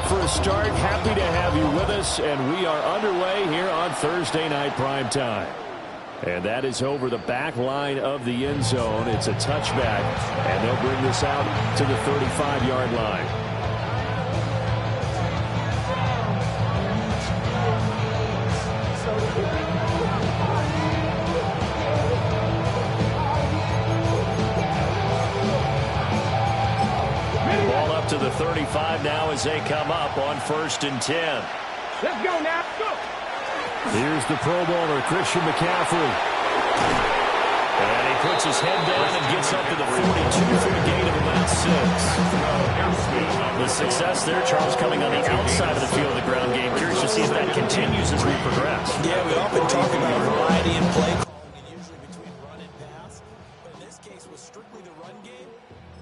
for a start. Happy to have you with us, and we are underway here on Thursday Night Primetime. And that is over the back line of the end zone. It's a touchback, and they'll bring this out to the 35-yard line. Ball up to the 35 now as they come up on 1st and 10. Let's go now. Go. Here's the Pro Bowler, Christian McCaffrey. And he puts his head down and gets up to the 42 for a gain of about 6. The success there, Charles, coming on the outside of the field of the ground game. Curious to see if that continues as we progress. Yeah, we often talk about variety in play calling, and usually between run and pass. But in this case, with strictly the run game,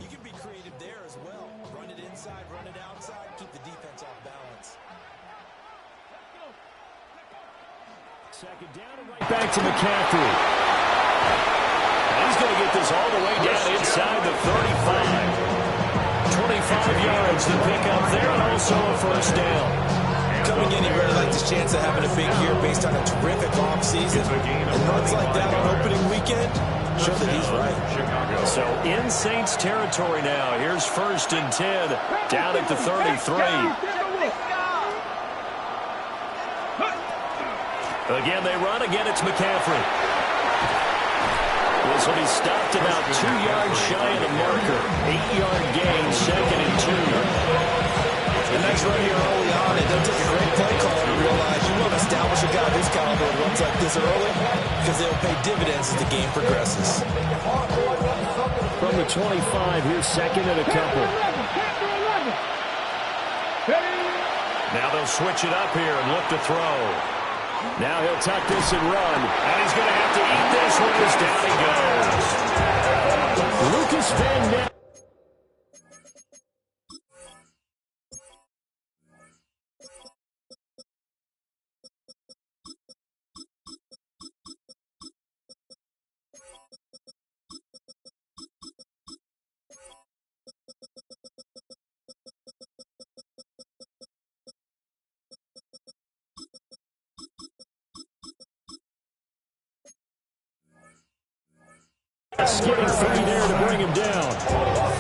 you can be creative there as well. Run it inside, run it outside, keep the defense off balance. Second down and right back to McCaffrey. And he's going to get this all the way down inside the 35. 25 yards to pick up there, and also a first down. Coming in, he really liked his chance of having a big year based on a terrific offseason. And runs like that on opening weekend show that he's right. So in Saints territory now. Here's 1st and 10 down at the 33. Again, they run. Again, it's McCaffrey. This will be stopped about 2 yards shy of the marker. 8-yard gain, 2nd and 2. The next run here early on, it doesn't take a great play call to realize you want to establish a guy of his caliber that runs like this early because they'll pay dividends as the game progresses. From the 25, here's 2nd and a couple. Now they'll switch it up here and look to throw. Now he'll tuck this and run. And he's going to have to eat this one as down he goes. Lucas Van Ness. Skipping free there to bring him down.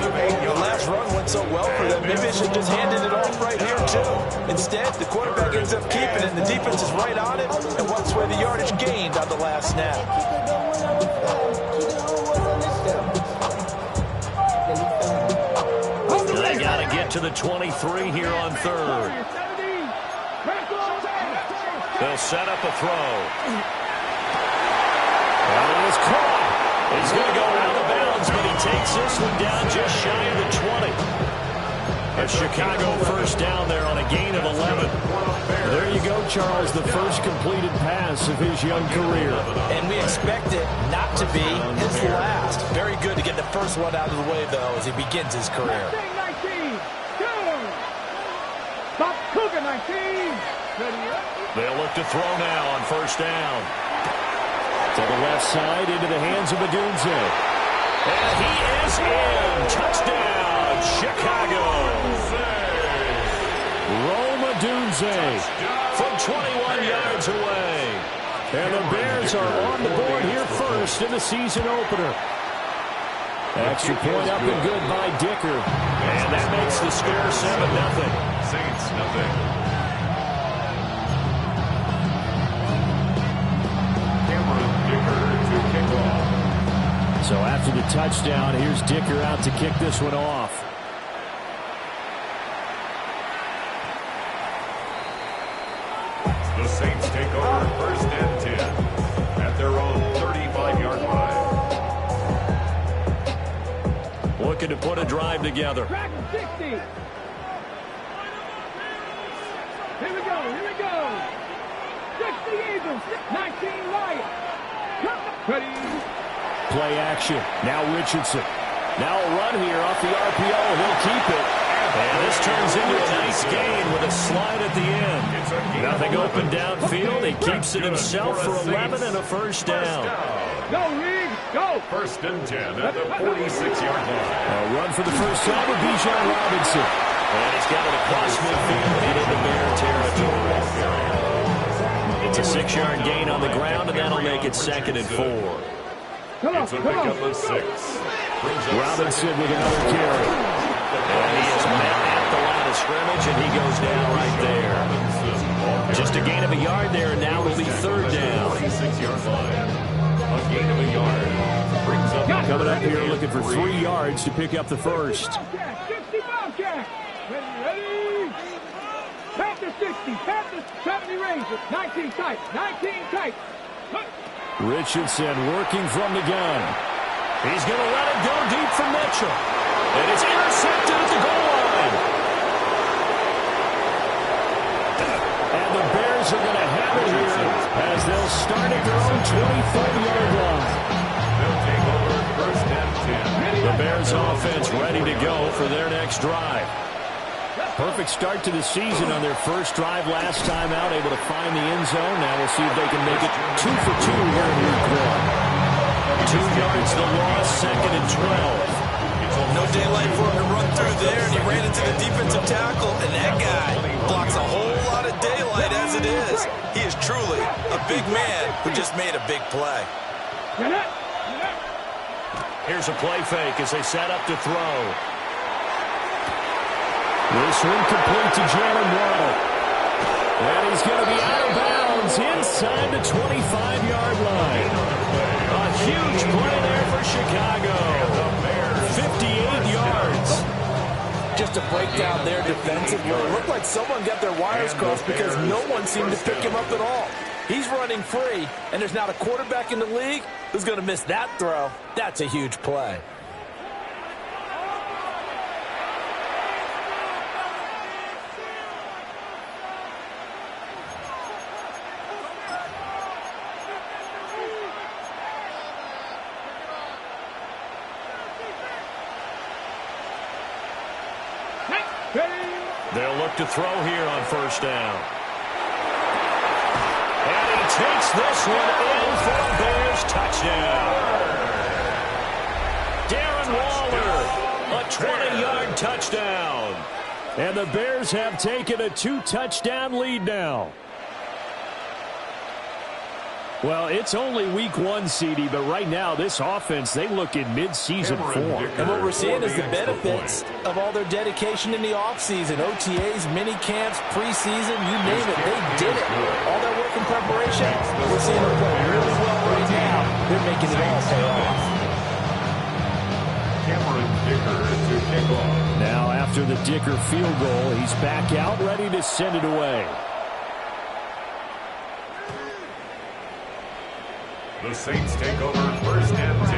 The last run went so well for them. Maybe they should just handed it off right here, too. Instead, the quarterback ends up keeping it, and the defense is right on it and wants away the yardage gained on the last snap. They got to get to the 23 here on 3rd. They'll set up a throw. And it is caught. He's going to go out of bounds, but he takes this one down just shy of the 20. A Chicago first down there on a gain of 11. There you go, Charles, the first completed pass of his young career. And we expect it not to be his last. Very good to get the first one out of the way, though, as he begins his career. 19, Stop Cougar 19. They'll look to throw now on first down. To the left side, into the hands of Madunze. And he is in. Touchdown, Chicago. Rome Madunze from 21 yards away. And the Bears are on the board here first in the season opener. Extra point up and good by Dicker. And that makes the score 7-0. Saints, nothing. So after the touchdown, here's Dicker out to kick this one off. The Saints take over 1st and 10 at their own 35-yard line. Looking to put a drive together. 60. Here we go. 60 Eagles, 19 right. Ready. Play action. Now Richardson. Now a run here off the RPO. He'll keep it. And this turns into a nice gain with a slide at the end. Nothing open downfield. He keeps it himself for 11 and a first down. Go, Reed. Go. 1st and 10 at the 46-yard line. A run for the first time with Bijan Robinson. And he's got it across midfield 6-yard gain on the ground, and that'll make it 2nd and 4. It's a pickup of 6. Robinson with another carry. And he is met at the line of scrimmage, and he goes down right there. Just a gain of a yard there, and now it'll be 3rd down. 46-yard line. A gain of a yard. Brings up Coming up here looking for 3 yards to pick up the first. 60 Bobcats. Ready? Pat the 60. Pat the 70 Rangers. 19 tight. 19 tight. Richardson working from the gun. He's going to let it go deep for Mitchell. And it's intercepted at the goal line. And the Bears are going to have it here as they'll start at their own 24-yard line. They'll take over 1st and 10. The Bears offense ready to go for their next drive. Perfect start to the season on their first drive last time out, able to find the end zone. Now we'll see if they can make it 2 for 2 here in week 1. 2 yards the loss, 2nd and 12. No daylight for him to run through there, and he ran into the defensive tackle, and that guy blocks a whole lot of daylight as it is. He is truly a big man who just made a big play. Here's a play fake as they set up to throw. This one complete to Jalen Waddle. And he's going to be out of bounds inside the 25-yard line. A huge play there for Chicago. 58 yards. Just a breakdown there defensively. It looked like someone got their wires crossed because no one seemed to pick him up at all. He's running free, and there's not a quarterback in the league who's going to miss that throw. That's a huge play. They'll look to throw here on 1st down. And he takes this one in for a Bears touchdown. Darren Waller, a 20-yard touchdown. And the Bears have taken a 2-touchdown lead now. Well, it's only week 1, CD, but right now this offense, they look in mid-season form. And what we're seeing is the benefits of all their dedication in the offseason. OTAs, mini camps, preseason, you name it, they did it. All that work in preparation, we're seeing them play really well right now. They're making it all pay off. To kick off. Now after the Dicker field goal, he's back out, ready to send it away. The Saints take over 1st and 10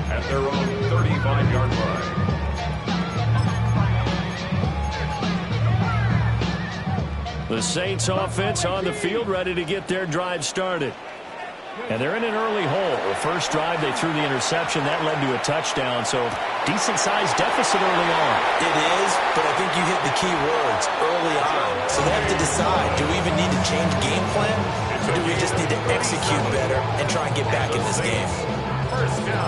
at their own 35-yard line. The Saints offense on the field, ready to get their drive started. And they're in an early hole. The first drive, they threw the interception. That led to a touchdown, so decent-sized deficit early on. It is, but I think you hit the key words early on. So they have to decide, do we even need to change game plan? Or do we just need to execute better and try and get back in this game?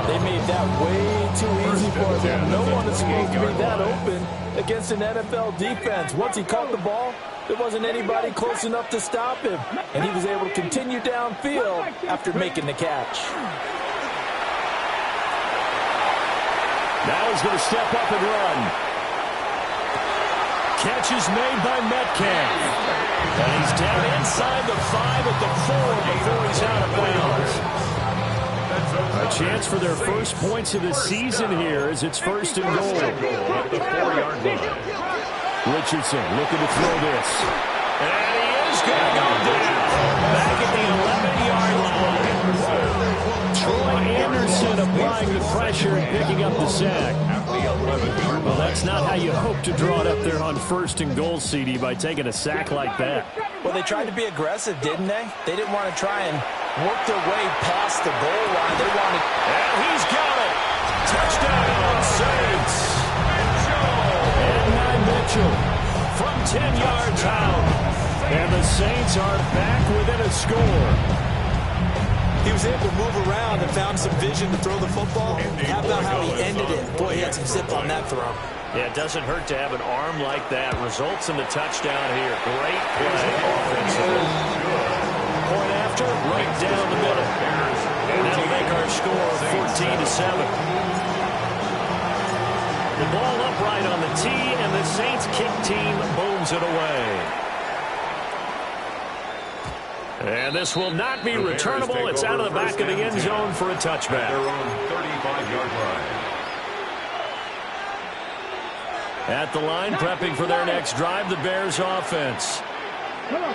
They made that way too easy for them. No one is supposed to be that open against an NFL defense. Once he caught the ball, there wasn't anybody close enough to stop him. And he was able to continue downfield after making the catch. Now he's going to step up and run. Catch is made by Metcalf. And he's down inside the 5 at the 4 before he's out of bounds. A chance for their first points of the season here as it's 1st and goal. At the 4-yard line. Richardson looking to throw this. And he is going to go down. Back at the 11-yard line. Troy Anderson applying the pressure and picking up the sack. Well, that's not how you hope to draw it up there on 1st and goal, CD, by taking a sack like that. Well, they tried to be aggressive, didn't they? They didn't want to try and work their way past the goal line. They wanted... And he's got it. Touchdown, Saints. And Mitchell from 10 yards out. And the Saints are back within a score. He was able to move around and found some vision to throw the football. How about how he ended it? Boy, he had some zip on that throw. Yeah, it doesn't hurt to have an arm like that. Results in the touchdown here. Great play offensively. Point after, right down the middle. And that'll make our score 14-7. The ball upright on the tee, and the Saints kick team booms it away. And this will not be returnable. It's out of the back of the end zone for a touchback. Their own 35-yard line. At the line, prepping for their next drive, the Bears offense.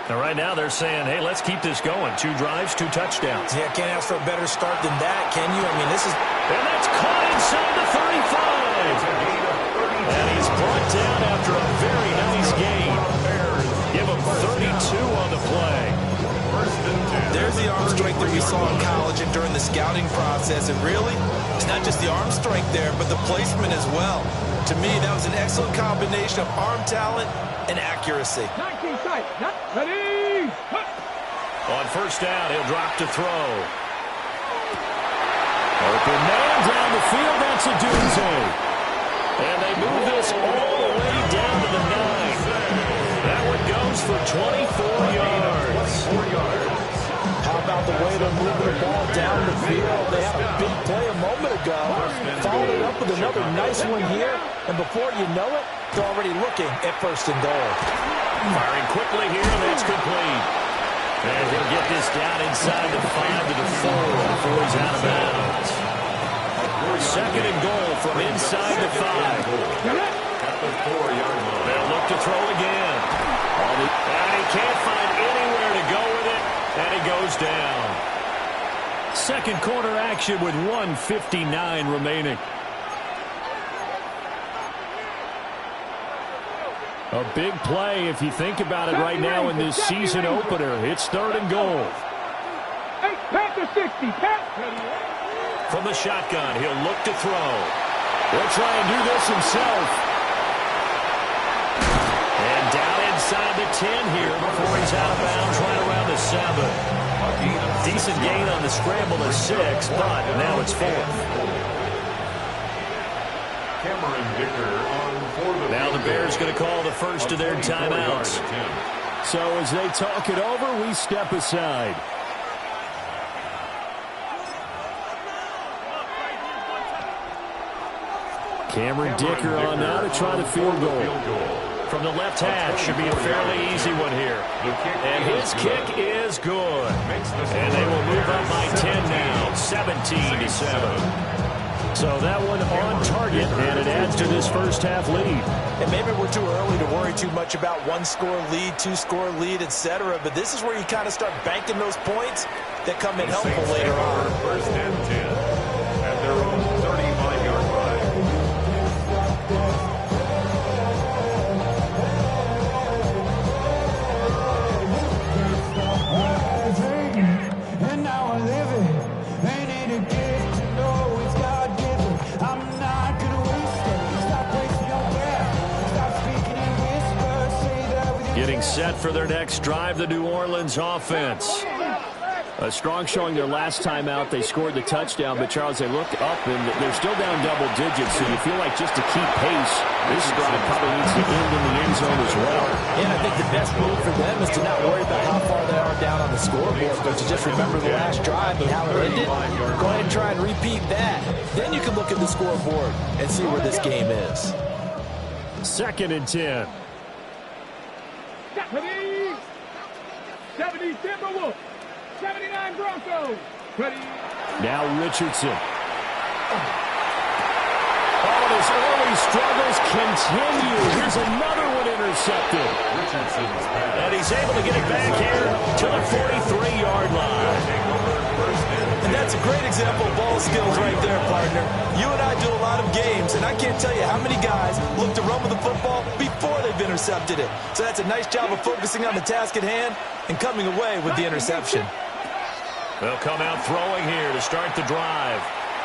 Now, right now, they're saying, hey, let's keep this going. 2 drives, 2 touchdowns. Yeah, can't ask for a better start than that, can you? I mean, this is... And that's caught inside the 35. And he's brought down after a very nice gain. Give him 32 on the play. There's the arm strength that we saw in college and during the scouting process. And really, it's not just the arm strength there, but the placement as well. To me, that was an excellent combination of arm talent and accuracy. 19 tight. Ready. On first down, he'll drop to throw. Open man down the field. That's a doozy. And they move this all the way down to the 9. That one goes for 24 yards. How about the way they're moving the ball down the field? They had a big play a moment ago. Followed it up with another nice one here. And before you know it, they're already looking at first and goal. Firing quickly here, and that's complete. And he'll get this down inside the 5 to the 4 before he's out of bounds. Second and goal from inside the 5. At the 4-yard line. They'll look to throw again. And he can't find anywhere to go with it, and he goes down. Second quarter action with 1:59 remaining. A big play if you think about it right now in this season opener. It's third and goal. Panther 60. From the shotgun, he'll look to throw. He'll try and do this himself. And down inside the 10 here before he's out of bounds right around the 7. Decent gain on the scramble to 6, but now it's 4th. Now the Bears going to call the first of their timeouts. So as they talk it over, we step aside. Cameron Dicker on now to try the field goal. From the left hash, should be a fairly easy one here. And his kick is good. And they will move up by 10 now, 17-7. So that one on target, and it adds to this first half lead. And maybe we're too early to worry too much about 1-score lead, 2-score lead, etc. But this is where you kind of start banking those points that come in helpful later on. First and 10 at their own 35-yard line. And now I live it. Ain't it a gift to know it's God-given? I'm not gonna waste it. Stop wasting your breath. Stop speaking in whispers. Say that with your Getting set for their next drive, the New Orleans offense. A strong showing their last time out. They scored the touchdown, but, Charles, they look up, and they're still down double digits, so you feel like just to keep pace, this drive probably needs to end in the end zone as well. And I think the best move for them is to not worry about how far they are down on the scoreboard, but to just remember the last drive and how it ended. Go ahead and try and repeat that. Then you can look at the scoreboard and see where this game is. Second and 10. 70 Timberwolves. 79 Broncos. Ready. Now Richardson. Oh, his early struggles continue. Here's another one intercepted. And he's able to get it back here to the 43-yard line. And that's a great example of ball skills right there, partner. You and I do a lot of games, and I can't tell you how many guys look to run with the football before they've intercepted it. So that's a nice job of focusing on the task at hand and coming away with the interception. They'll come out throwing here to start the drive.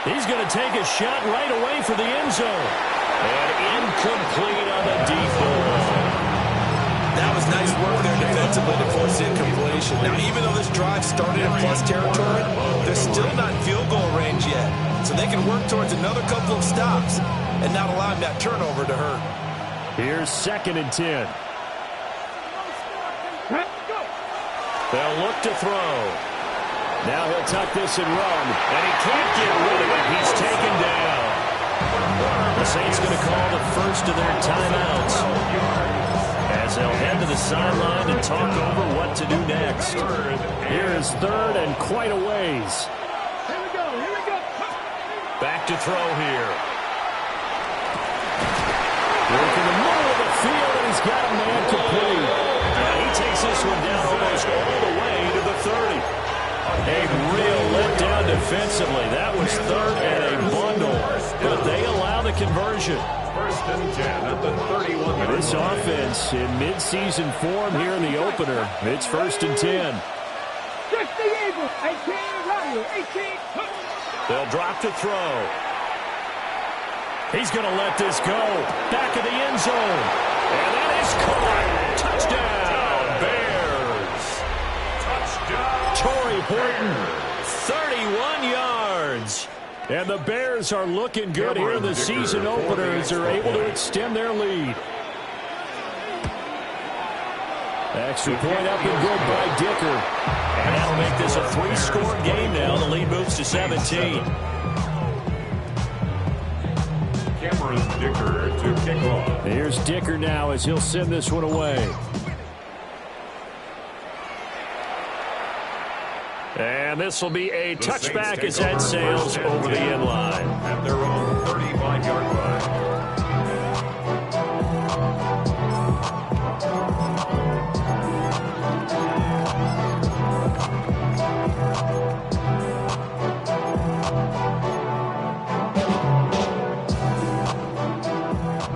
He's going to take a shot right away for the end zone. And incomplete on the deep ball. That was nice work there defensively to force the incompletion. Now, even though this drive started in plus territory, they're still not in field goal range yet. So they can work towards another couple of stops and not allowing that turnover to hurt. Here's second and 10. They'll look to throw. Now he'll tuck this and run, and he can't get rid of it. He's taken down. The Saints going to call the first of their timeouts as they'll head to the sideline and talk over what to do next. Here is third and quite a ways. Here we go, here we go. Back to throw here. Work in the middle of the field, and he's got a man complete. And he takes this one down almost all the way to the 30. A real letdown defensively. That was third and a bundle, but they allow the conversion. First and 10 at the 31. This offense in midseason form here in the opener. It's first and 10. 60 Eagles, 18 Radio, 18. They'll drop to throw. He's going to let this go. Back of the end zone. And that is caught. Touchdown, Bears. Touchdown. Torrey Horton, 31 yards. And the Bears are looking good here in the season opener as they're able to extend their lead. Extra point up and good by Dicker. And that'll make this a 3-score game now. The lead moves to 17. Cameron Dicker to kick off. Here's Dicker now as he'll send this one away. And this will be a touchback as that sails over the end line. At their own 35-yard line.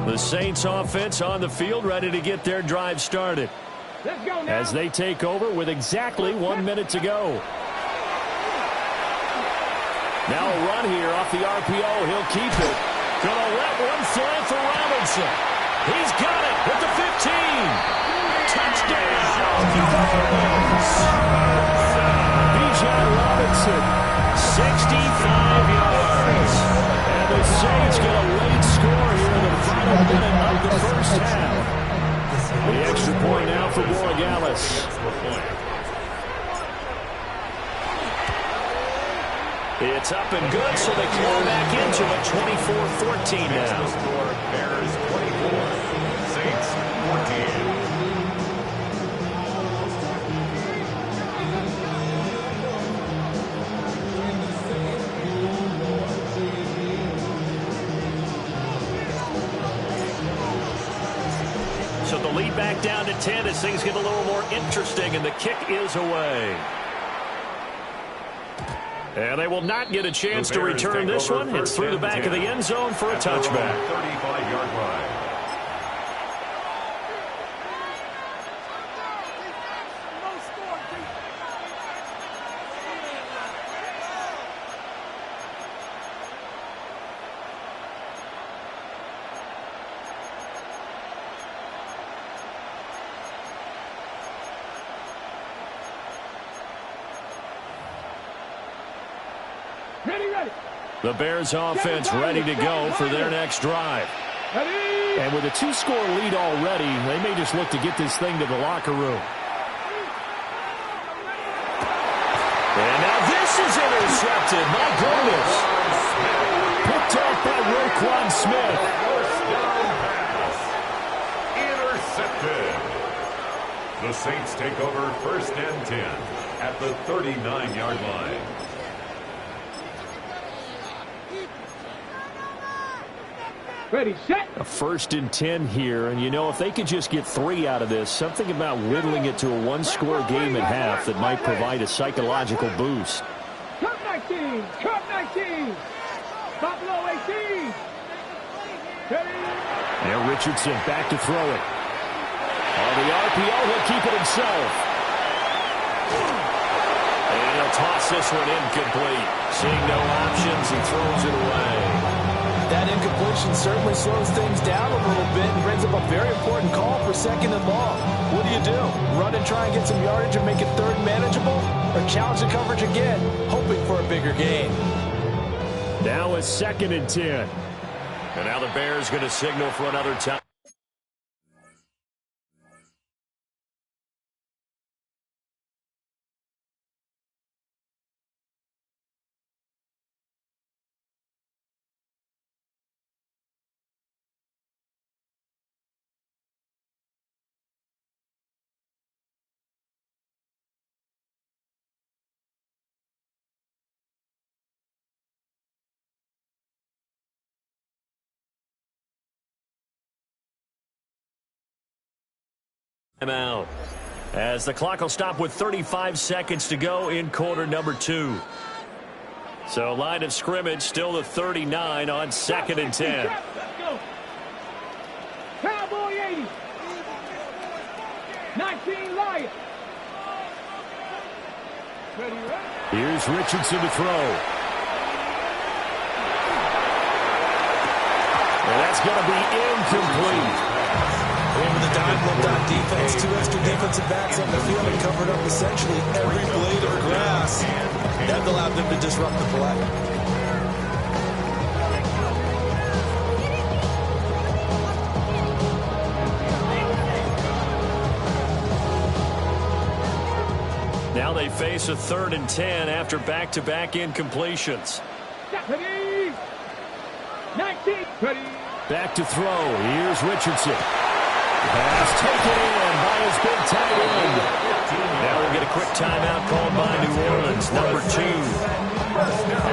The Saints offense on the field ready to get their drive started. Let's go now. As they take over with exactly 1 minute to go. Now a run here off the RPO. He'll keep it. Gonna let one fly for Robinson. He's got it at the 15. Touchdown. Bijan Robinson, 65 yards. And the Saints get a late score here in the final minute of the first half. The extra point now for Borregales. It's up and good, so they claw back into it, 24-14 now. Score, Bears 24, Saints 14. So the lead back down to 10 as things get a little more interesting, and the kick is away. And they will not get a chance to return this one. It's through the back of the end zone for a touchback. 35-yard line. Ready. The Bears offense ready to go for their next drive. Ready. And with a 2-score lead already, they may just look to get this thing to the locker room. And now this is intercepted. My goodness. Picked up by Roquan Smith. First down pass. Intercepted. The Saints take over first and 10 at the 39-yard line. Ready, set. A first and 10 here, and you know, if they could just get 3 out of this, something about whittling it to a 1-score game at half that might provide a psychological boost. Cut 19, cut 19. Buffalo 18. Ready. Now Richardson back to throw it. On the RPO, he'll keep it himself. And he'll toss this one incomplete. Seeing no options, he throws it away. That incompletion certainly slows things down a little bit and brings up a very important call for second and long. What do? Run and try and get some yardage and make it third manageable? Or challenge the coverage again, hoping for a bigger gain? Now a second and 10. And now the Bears going to signal for another time. Timeout. As the clock will stop with 35 seconds to go in quarter number 2. So line of scrimmage still the 39 on 2nd and 10. Let's go. Cowboy 80. 19 Lions. Ready, ready. Here's Richardson to throw. And that's going to be incomplete. With the dime left on defense, 2 extra defensive backs on the field and covered up essentially every blade of grass. That allowed them to disrupt the play. Now they face a 3rd and 10 after back-to-back incompletions. Ready. 19. Ready. Back to throw. Here's Richardson. Pass taken in by his big tight end. Now we'll get a quick timeout called by New Orleans, number 2.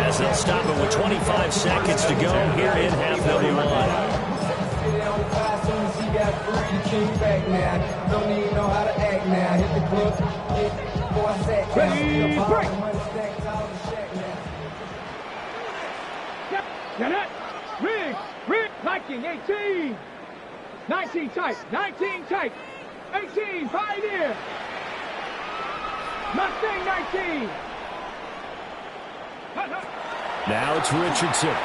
As they'll stop it with 25 seconds to go here in half number 1. Ready, break. Get it. Rig. Viking 18. 19 tight. 19 tight. 18. Pioneer. Mustang 19. Now it's Richardson.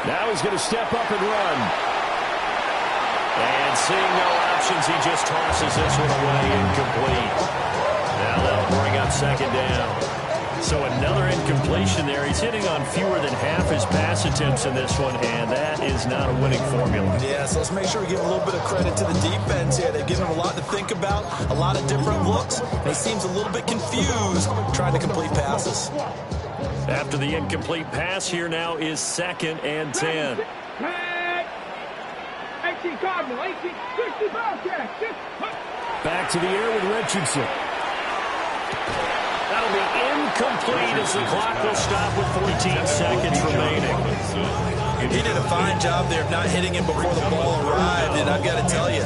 Now he's going to step up and run. And seeing no options, he just tosses this one away, incomplete. Now that'll bring up 2nd down. So another incompletion there. He's hitting on fewer than half his pass attempts in this one, and that is not a winning formula. Yeah, so let's make sure we give a little bit of credit to the defense here. They've given him a lot to think about, a lot of different looks, and he seems a little bit confused trying to complete passes. After the incomplete pass, here now is 2nd and 10. 18 Cardinal, 18, 60 Bobcat. Back to the air with Richardson. That'll be incomplete as the clock will stop with 14 seconds remaining. He did a fine job there of not hitting him before the ball arrived, and I've got to tell you,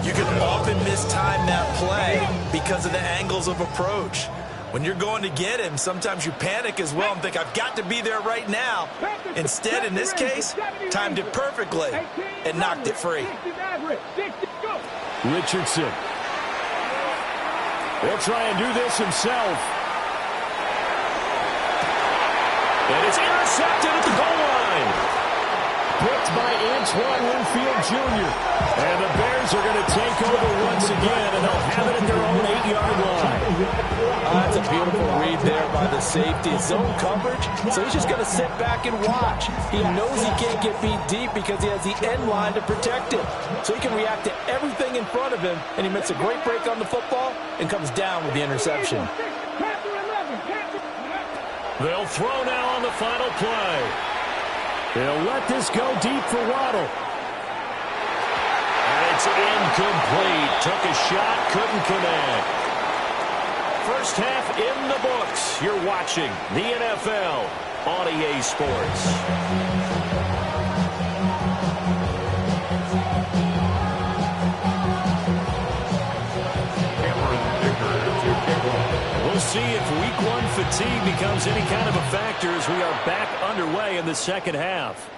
you can often mistime that play because of the angles of approach. When you're going to get him, sometimes you panic as well and think, I've got to be there right now. Instead, in this case, timed it perfectly and knocked it free. Richardson. He'll try and do this himself. And it's intercepted at the goal line. Picked by Antoine Winfield Jr. And the Bears are going to take over once again, and they'll have it at their own 8-yard line. That's a beautiful read there by the safety. Zone coverage, so he's just going to sit back and watch. He knows he can't get beat deep because he has the end line to protect him. So he can react to everything in front of him, and he makes a great break on the football and comes down with the interception. They'll throw now on the final play. They'll let this go deep for Waddle. And it's incomplete. Took a shot, couldn't connect. First half in the books. You're watching the NFL on EA Sports. We'll see if week 1 fatigue becomes any kind of a factor as we are back underway in the second half.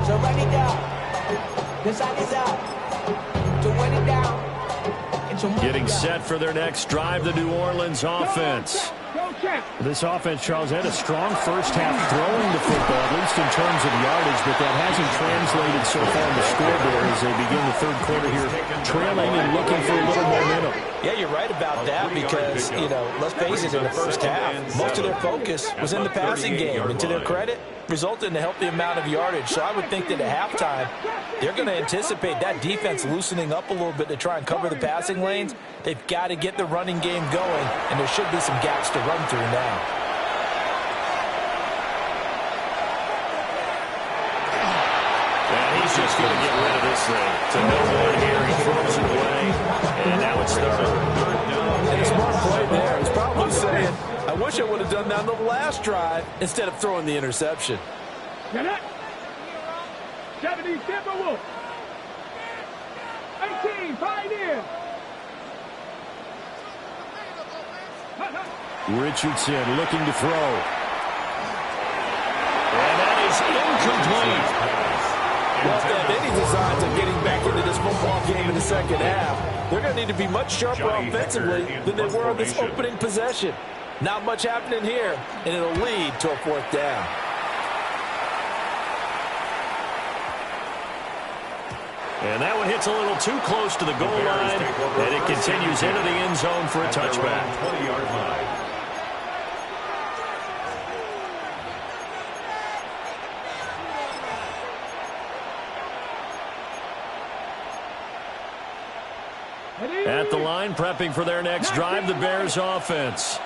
So run it down. The side is out. To run it down. Getting set for their next drive, the New Orleans offense. This offense, Charles, had a strong first half throwing the football, at least in terms of yardage, but that hasn't translated so far in the scoreboard as they begin the third quarter here, trailing and looking for a little momentum. Yeah, you're right about that because, let's face it, in the first half, most of their focus was in the passing game. And to their credit, resulted in a healthy amount of yardage. So I would think that at halftime, they're going to anticipate that defense loosening up a little bit to try and cover the passing lanes. They've got to get the running game going, and there should be some gaps to run through now. And he's just going to get rid of this thing. To no one here, he throws it away, and now it's third. And a smart play there. He's probably saying, I wish I would have done that on the last drive instead of throwing the interception. Get it. 70 Timberwolves. 19, fight in. Richardson looking to throw. And that is incomplete. Well, if they have any designs of getting back into this football game in the second half, they're going to need to be much sharper offensively than they were on this opening possession. Not much happening here, and it'll lead to a fourth down. And that one hits a little too close to the goal line, and it continues into the end zone for a touchback. 20-yard line. At the line, prepping for their next drive, the Bears offense.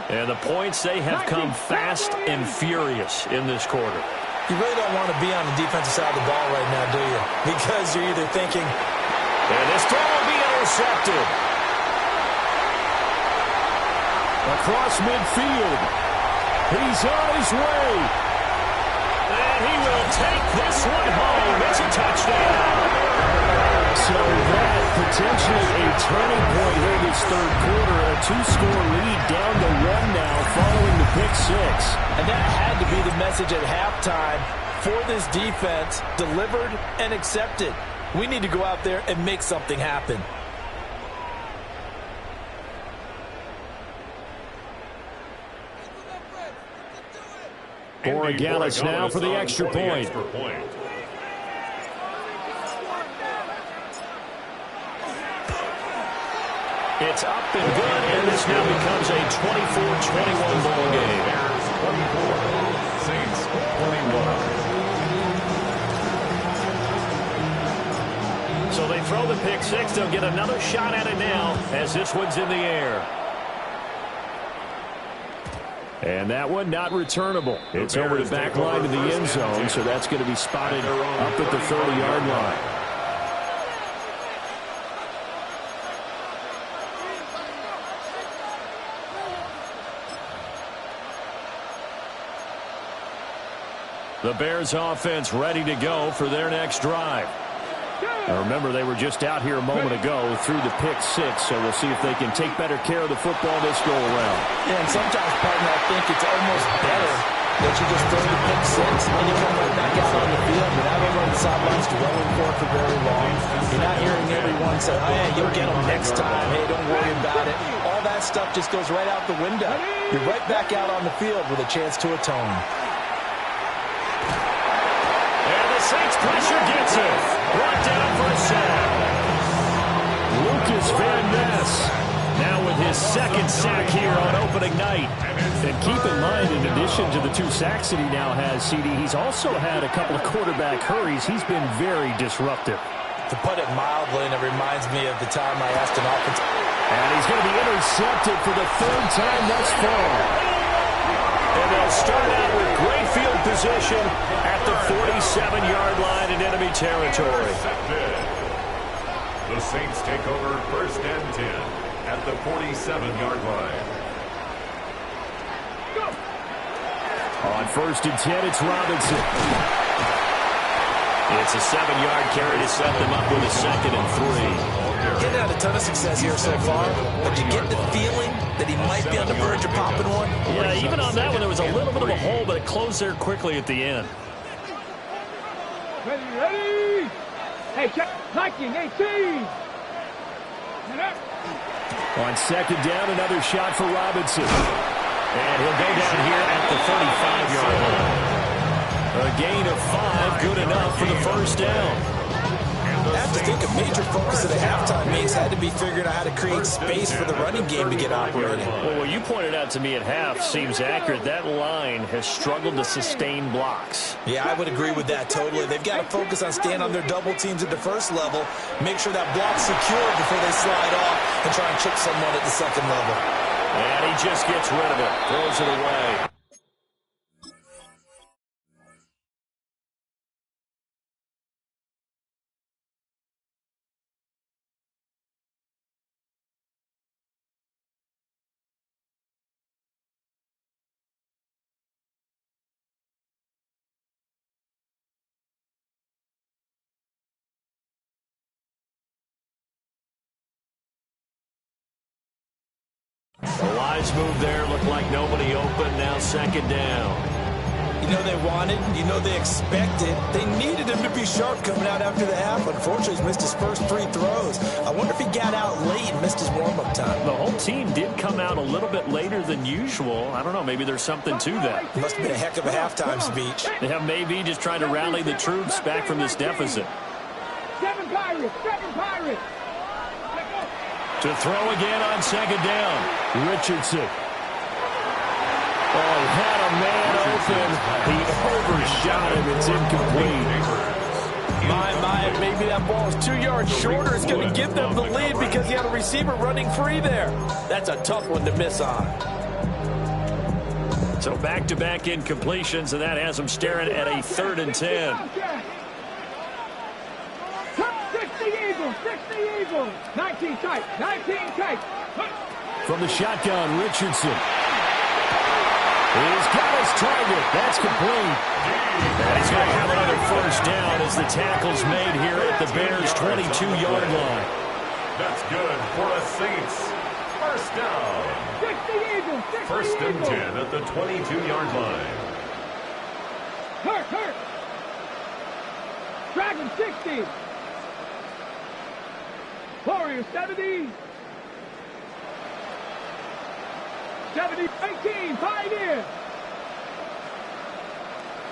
And the points, they have come fast and furious in this quarter. You really don't want to be on the defensive side of the ball right now, do you? Because you're either thinking, and this throw will be intercepted. Across midfield. He's on his way. And he will take this one home. It's a touchdown. So that potentially a turning point here this third quarter. A two-score lead down to one now following the pick six. and that had to be the message at halftime for this defense, delivered and accepted. We need to go out there and make something happen. Borregales now for the extra point. It's up and good, and this now becomes a 24-21 ball game. Bears 24, Saints 21. So they throw the pick six. They'll get another shot at it now as this one's in the air. And that one not returnable. It's over the back line to the end zone, so that's going to be spotted up at the 30-yard line. The Bears offense ready to go for their next drive. Now remember, they were just out here a moment ago through the pick six, so we'll see if they can take better care of the football this go around. Yeah, and sometimes, partner, I think it's almost better that you just throw the pick six and you come right back out on the field. You're not over on the sidelines dwelling for very long. You're not hearing everyone say, oh, yeah, you'll get them next time. Hey, don't worry about it. All that stuff just goes right out the window. You're right back out on the field with a chance to atone. Saints pressure gets it. Brought down for a sack. Lucas Van Ness now with his second sack here on opening night. And keep in mind, in addition to the 2 sacks that he now has, CD, he's also had a couple of quarterback hurries. He's been very disruptive. To put it mildly, and it reminds me of the time I asked an offensive. And he's going to be intercepted for the 3rd time thus far. And they'll start out with great field position at the 47-yard line in enemy territory. The Saints take over 1st and 10 at the 47-yard line. On 1st and 10, it's Robinson. It's a 7-yard carry to set them up with a 2nd and 3. Getting out a ton of success here so far, but you get the feeling that he might be on the verge of popping one. Yeah, even on that one, there was a little bit of a hole, but it closed there quickly at the end. Ready, ready. Hey, check. 19, 18. On 2nd down, another shot for Robinson. And he'll go down here at the 35-yard line. A gain of 5, good enough for the 1st down. I have to think a major focus of the halftime meetings had to be figuring out how to create space for the running game to get operating. Well, what you pointed out to me at half seems accurate. That line has struggled to sustain blocks. Yeah, I would agree with that totally. They've got to focus on staying on their double teams at the 1st level, make sure that block's secure before they slide off and try and chip someone at the 2nd level. And he just gets rid of it, throws it away. Wise move there. Looked like nobody open. Now second down. You know they wanted, you know they expected. They needed him to be sharp coming out after the half. Unfortunately, he's missed his first 3 throws. I wonder if he got out late and missed his warm-up time. The whole team did come out a little bit later than usual. I don't know, maybe there's something to that. Must have been a heck of a halftime speech. Yeah, maybe just trying to rally the troops back from this deficit. 7 Pirates, 7 Pirates. To throw again on second down. Richardson. Oh, he had a man open. He overshot him. It's incomplete. Maybe that ball is 2 yards shorter. It's going to give them the lead because he had a receiver running free there. That's a tough one to miss on. So back-to-back incompletions, and that has them staring at a 3rd and 10. 60 Eagles, 60 Eagles. 19 tight, 19 tight. From the shotgun, Richardson. He's got his target. That's complete. And he's going to have another first down as the tackle's made here at the Bears' 22-yard line. That's good for a Saints. First down. 60 Eagles, 60 First and Eagles. 10 at the 22-yard line. Hurt. Dragon 60. Warrior 70. 70, 18, Pioneer.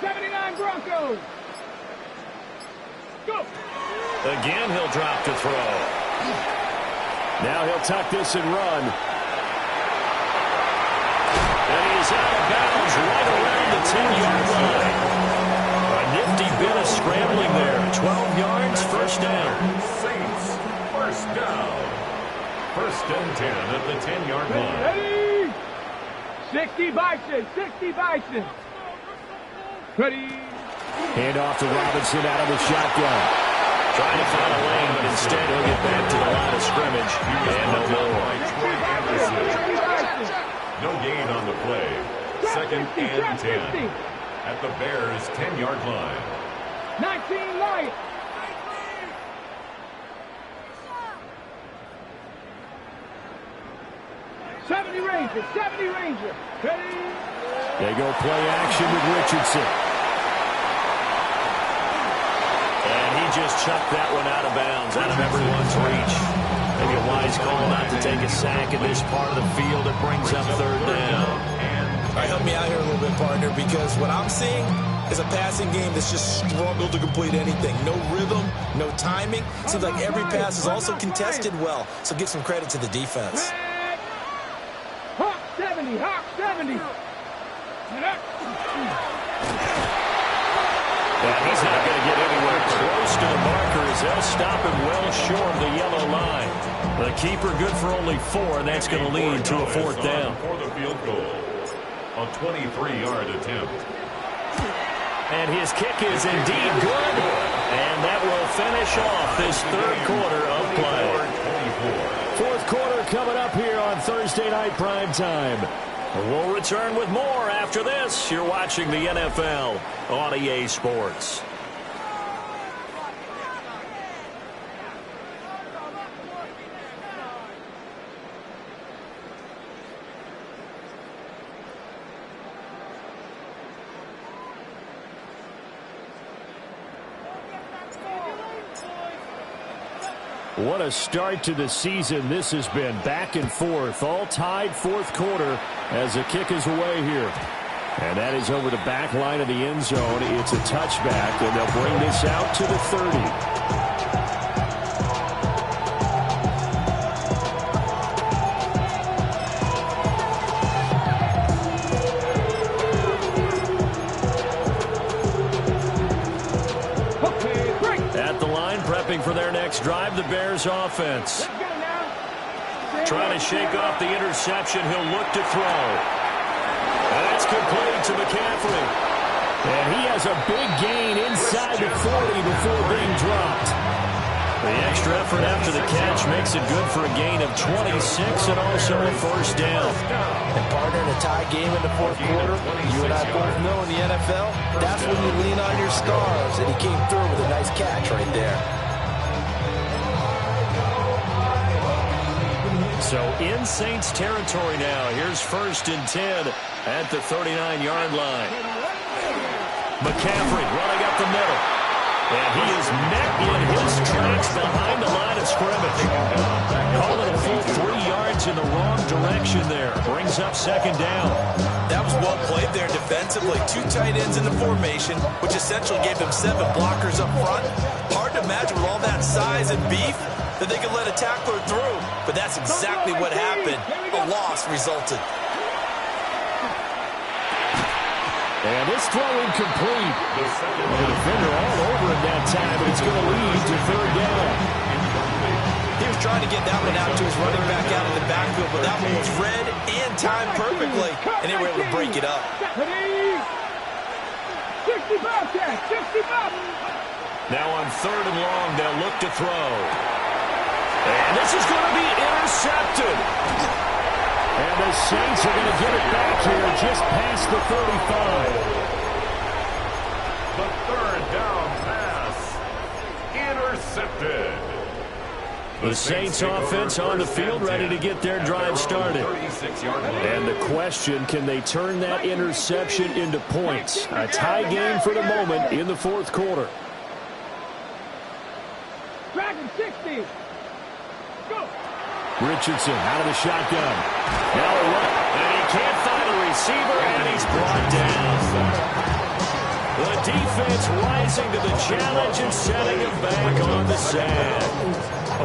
79 Broncos. Go. Again, he'll drop to throw. Now he'll tuck this and run. And he's out of bounds right around the 10-yard line. A nifty bit of scrambling there. 12 yards, first down. Saints, first down. First and 10 at the 10-yard line. Ready? 60 Bison, 60 Bison. Ready? Hand off to Robinson out of the shotgun. Trying to find a lane, but instead he'll get back to the line of scrimmage. And no more. No gain on the play. Second and 10 at the Bears' 10-yard line. 19 Lions. '70 Rangers, 70 Rangers. Ready? They go play action with Richardson. And he just chucked that one out of bounds, out of everyone's reach. Maybe a wise call not to take a sack in this part of the field. It brings up 3rd down. All right, help me out here a little bit, partner, because what I'm seeing is a passing game that's just struggled to complete anything. No rhythm, no timing. Seems like every pass is also contested well, so give some credit to the defense. Hawk 70, Hawk 70. And he's not going to get anywhere close to the marker as they'll stop him well short of the yellow line. The keeper good for only 4, and that's going to lead to a 4th down. For the field goal, a 23-yard attempt. And his kick is indeed good, and that will finish off this 3rd quarter of play. 4th quarter coming up here on Thursday Night Prime Time. We'll return with more after this. You're watching the NFL on EA Sports. What a start to the season this has been. Back and forth, all tied 4th quarter as the kick is away here. And that is over the back line of the end zone. It's a touchback, and they'll bring this out to the 30. For their next drive, the Bears offense. Trying to shake off the interception. He'll look to throw. And that's complete to McCaffrey. And he has a big gain inside the 40 before being dropped. The extra effort after the catch makes it good for a gain of 26 and also a first down. And partner, in a tie game in the 4th quarter, you and I both know in the NFL, that's when you lean on your stars. And he came through with a nice catch right there. So in Saints territory now. Here's 1st and 10 at the 39-yard line. McCaffrey running up the middle. And he is met in his tracks behind the line of scrimmage. Call it a full 3 yards in the wrong direction there. Brings up 2nd down. That was well played there defensively. 2 tight ends in the formation, which essentially gave them 7 blockers up front. Hard to imagine with all that size and beef that they could let a tackler through. But that's exactly what happened. A loss resulted. And this throw incomplete. The defender all over him that time, but it's going to lead to 3rd down. He was trying to get that one out to his running back out of the backfield, but that one was read and timed perfectly, and they were able to break it up. 65 catch, 65. Now on 3rd and long, they'll look to throw. And this is going to be intercepted. And the Saints are going to get it back here just past the 35. The 3rd down pass. Intercepted. The Saints offense on the field ready to get their drive started. And the question, can they turn that interception into points? A tie game for the moment in the 4th quarter. Dragon 60. Go. Richardson out of the shotgun. Now a run. And he can't find a receiver, and he's brought down. The defense rising to the challenge and setting him back on the sand.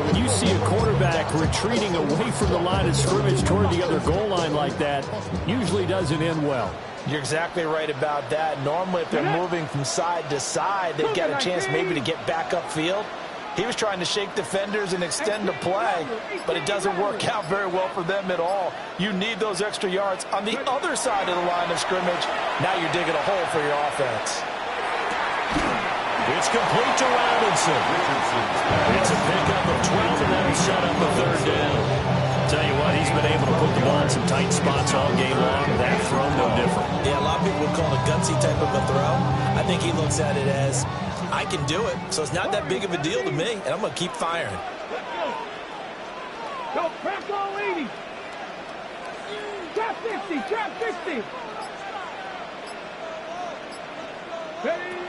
When you see a quarterback retreating away from the line of scrimmage toward the other goal line like that, usually doesn't end well. You're exactly right about that. Normally, if they're moving from side to side, they've got a chance maybe to get back upfield. He was trying to shake defenders and extend the play, but it doesn't work out very well for them at all. You need those extra yards on the other side of the line of scrimmage. Now you're digging a hole for your offense. It's complete to Robinson. It's a pickup of 12, and that'll set up a 3rd down. Tell you what, he's been able to put the ball in some tight spots all game long. That throw, no different. Yeah, a lot of people would call it a gutsy type of a throw. I think he looks at it as, I can do it, so it's not that big of a deal to me, and I'm going to keep firing. Go, crack all 80. Trap 60, trap 60. Ready.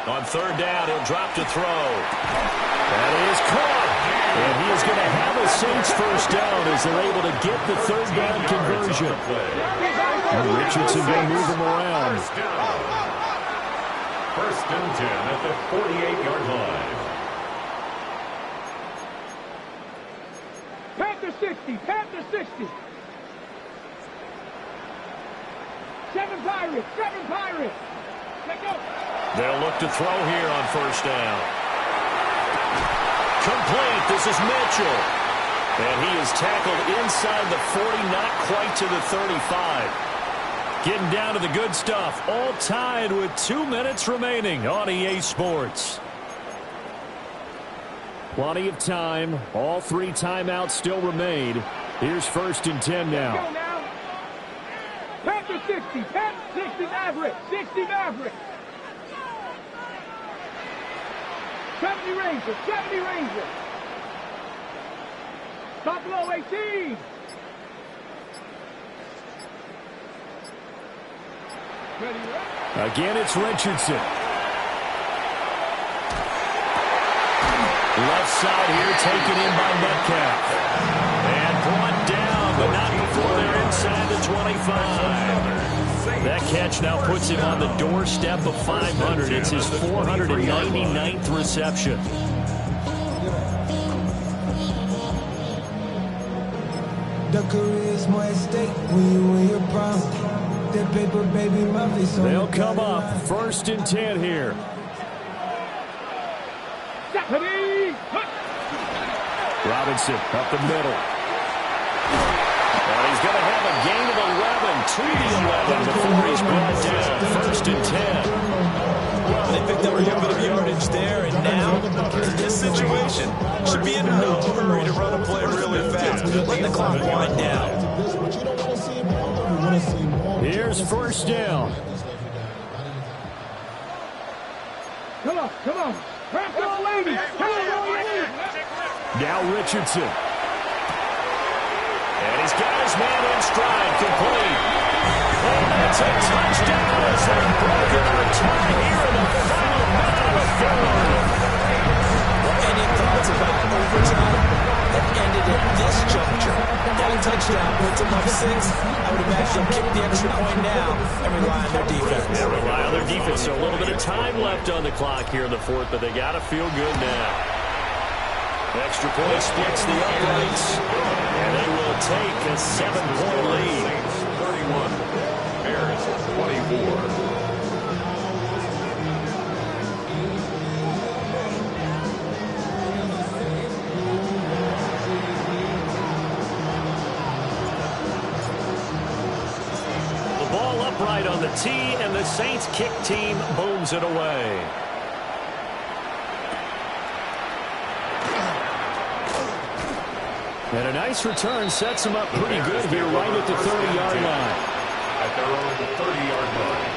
On 3rd down, he'll drop to throw. That is caught. And he is going to have a Saints 1st down as they're able to get the 3rd down conversion. And Richardson going to move him around. 1st and 10 at the 48-yard line. Panther 60, Panther 60. 7 Pirates, 7 Pirates. Let go. They'll look to throw here on 1st down. Complete. This is Mitchell. And he is tackled inside the 40, not quite to the 35. Getting down to the good stuff. All tied with 2 minutes remaining on EA Sports. Plenty of time. All 3 timeouts still remain. Here's 1st and 10 now. Go now. Panther 60, Panther 60 Maverick, 60 Maverick. 70 Ranger, 70 Ranger. Top low 18. Ready, ready. Again, it's Richardson. Left side here taken in by Metcalf. And brought down, but not before they're inside the 25. That catch now puts him on the doorstep of 500. It's his 499th reception. The career's more at stake when you win your prime. That paper, baby, my face on. They'll come up 1st and 10 here. Robinson up the middle. And he's going to have a gain of 11 to the 11 before he's brought down. 1st and 10. Well, they picked up a little bit of yardage there, and now, in this situation, should be in no hurry to run a play really fast. Let the clock wind down. Here's 1st down. Come on, come on. Crack all 80. Come on, all 80. Now Richardson. And he's got his man in stride, complete. And it's a touchdown as they've broken our tie here in the final minute of the fourth. Well, any thoughts about overtime that ended at this juncture? That touchdown puts them up 6. I would imagine they'll kick the extra point now and rely on their defense. Yeah, rely on their defense. So a little bit of time left on the clock here in the fourth, but they got to feel good now. Extra point splits the uprights, and they will take a 7-point lead. 31, Bears 24. Upright on the tee, and the Saints kick team booms it away. And a nice return sets them up pretty good here right at the 30-yard line. At their own 30-yard line.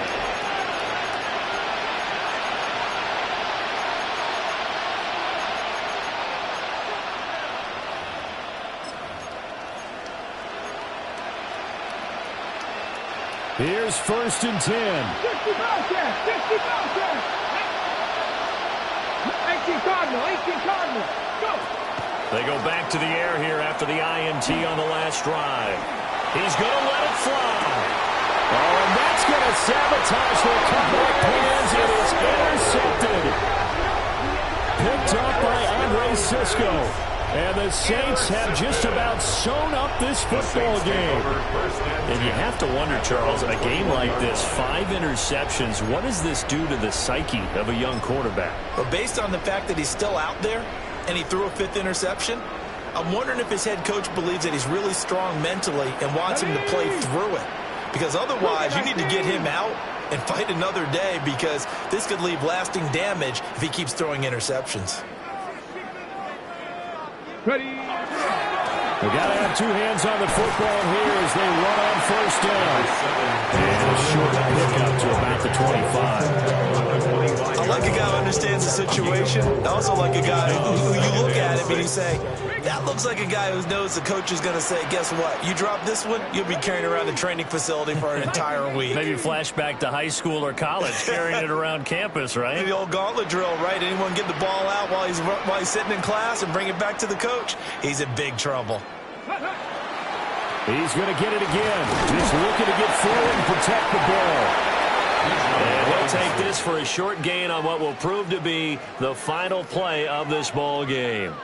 Here's 1st and 10. 60 Bellcat, 60 Bellcat. 18 Cardinal, go. They go back to the air here after the INT on the last drive. He's going to let it fly. Oh, and that's going to sabotage their comeback plans. It is intercepted. Picked up by Andre Sisco. And the Saints have just about sewn up this football game. And you have to wonder, Charles, in a game like this, 5 interceptions, what does this do to the psyche of a young quarterback? But based on the fact that he's still out there and he threw a 5th interception, I'm wondering if his head coach believes that he's really strong mentally and wants him to play through it. Because otherwise, you need to get him out and fight another day, because this could leave lasting damage if he keeps throwing interceptions. Ready. We got to have 2 hands on the football here as they run on 1st down. And a short pickup to about the 25. I like a guy who understands the situation. I also like a guy who you look at him and you say, that looks like a guy who knows the coach is going to say, guess what? You drop this one, you'll be carrying around the training facility for an entire week. Maybe flashback to high school or college, carrying it around campus, right? The old gauntlet drill, right? Anyone get the ball out while he's sitting in class and bring it back to the coach? He's in big trouble. He's going to get it again. Just looking to get forward and protect the ball. And he'll take this for a short gain on what will prove to be the final play of this ball game.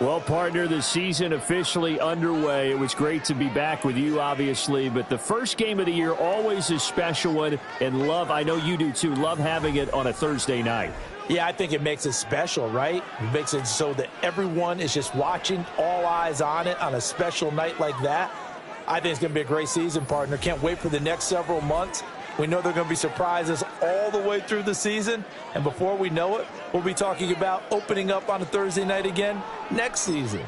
Well, partner, the season officially underway. It was great to be back with you, obviously, but the first game of the year always a special one, and I know you do too, love having it on a Thursday night. Yeah, I think it makes it special, right? It makes it so that everyone is just watching, all eyes on it on a special night like that. I think it's going to be a great season, partner. Can't wait for the next several months. We know there are going to be surprises all the way through the season. And before we know it, we'll be talking about opening up on a Thursday night again next season.